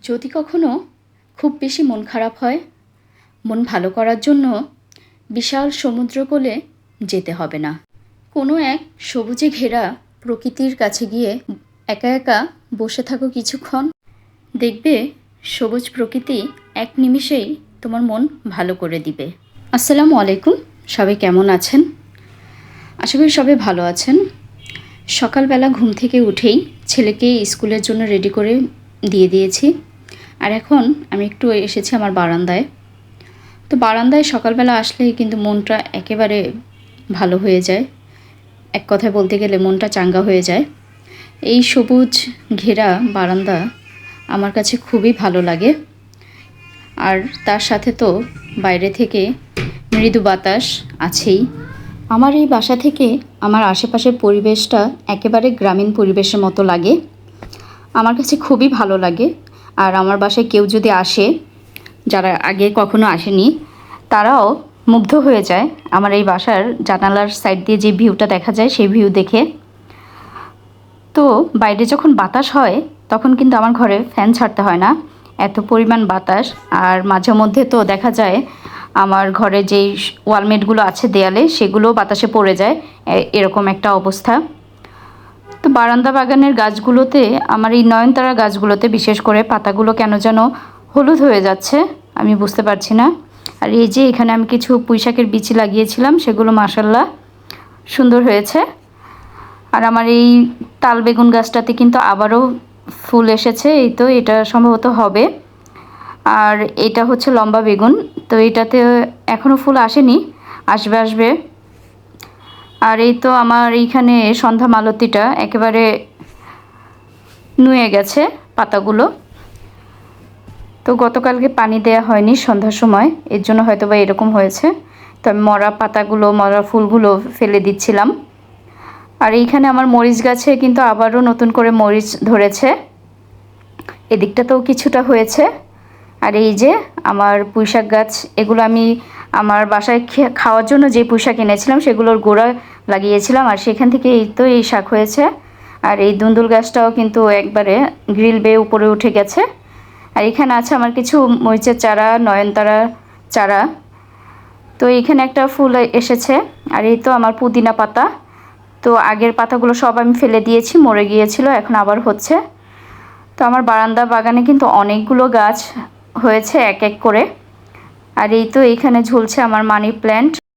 যদি কখনো খুব বেশি মন খারাপ হয়, মন ভালো করার জন্য বিশাল সমুদ্রকূলে যেতে হবে না। কোনো এক সবুজে ঘেরা প্রকৃতির কাছে গিয়ে একা একা বসে থাকো কিছুক্ষণ। দেখবে সবুজ প্রকৃতি এক নিমিষেই তোমার মন ভালো করে দিবে। আসসালামু আলাইকুম, সবাই কেমন আছেন? আশা করি সবাই ভালো আছেন। সকালবেলা ঘুম থেকে উঠেই ছেলেকে স্কুলের জন্য রেডি করে দিয়ে দিয়েছি। আর এখন আমি একটু এসেছি আমার বারান্দায়। তো বারান্দায় সকালবেলা আসলেই কিন্তু মনটা একেবারে ভালো হয়ে যায়। এক কথায় বলতে গেলে মনটা চাঙ্গা হয়ে যায়। এই সবুজ ঘেরা বারান্দা আমার কাছে খুবই ভালো লাগে। আর তার সাথে তো বাইরে থেকে মৃদু বাতাস আছেই। আমার এই বাসা থেকে আমার আশেপাশের পরিবেশটা একেবারে গ্রামীণ পরিবেশের মতো লাগে। আমার কাছে খুবই ভালো লাগে। আর আমার বাসায় কেউ যদি আসে, যারা আগে কখনো আসেনি, তারাও মুগ্ধ হয়ে যায় আমার এই বাসার জানালার সাইড দিয়ে যে ভিউটা দেখা যায় সেই ভিউ দেখে। তো বাইরে যখন বাতাস হয় তখন কিন্তু আমার ঘরে ফ্যান ছাড়তে হয় না, এত পরিমাণ বাতাস। আর মাঝে মধ্যে তো দেখা যায় আমার ঘরে যেই ওয়ালমেটগুলো আছে দেয়ালে, সেগুলোও বাতাসে পড়ে যায়, এরকম একটা অবস্থা। তো বারান্দা বাগানের গাছগুলোতে, আমার এই নয়নতারা গাছগুলোতে বিশেষ করে পাতাগুলো কেন যেন হলুদ হয়ে যাচ্ছে, আমি বুঝতে পারছি না। আর এই যে এখানে আমি কিছু পুঁইশাকের বিচি লাগিয়েছিলাম, সেগুলো মাশাল্লাহ সুন্দর হয়েছে। আর আমার এই তাল বেগুন গাছটাতে কিন্তু আবারও ফুল এসেছে, এই তো এটা সম্ভবত হবে। আর এটা হচ্ছে লম্বা বেগুন, তো এটাতে এখনও ফুল আসেনি, আসবে আসবে। আর এই তো আমার এইখানে সন্ধ্যা মালতীটা একেবারে নুয়ে গেছে পাতাগুলো। তো গতকালকে পানি দেওয়া হয়নি সন্ধ্যার সময়, এর জন্য হয়তো বা এরকম হয়েছে। তো আমি মরা পাতাগুলো, মরা ফুলগুলো ফেলে দিচ্ছিলাম। আর এইখানে আমার মরিচ গাছে কিন্তু আবারও নতুন করে মরিচ ধরেছে, এদিকটাতেও কিছুটা হয়েছে। আর এই যে আমার পুঁইশাক গাছ, এগুলো আমি আমার বাসায় খাওয়ার জন্য যে পুঁইশাক এনেছিলাম সেগুলোর গোড়া লাগিয়েছিলাম, আর সেখান থেকে এই তো এই শাক হয়েছে। আর এই দুন্দুল গাছটাও কিন্তু একবারে গ্রিল বেয়ে উপরে উঠে গেছে। আর এখানে আছে আমার কিছু মরিচের চারা, নয়নতারা চারা। তো এইখানে একটা ফুল এসেছে। আর এই তো আমার পুদিনা পাতা, তো আগের পাতাগুলো সব আমি ফেলে দিয়েছি, মরে গিয়েছিল, এখন আবার হচ্ছে। তো আমার বারান্দা বাগানে কিন্তু অনেকগুলো গাছ হয়েছে এক এক করে। আর এই তো এইখানে ঝুলছে আমার মানি প্ল্যান্ট।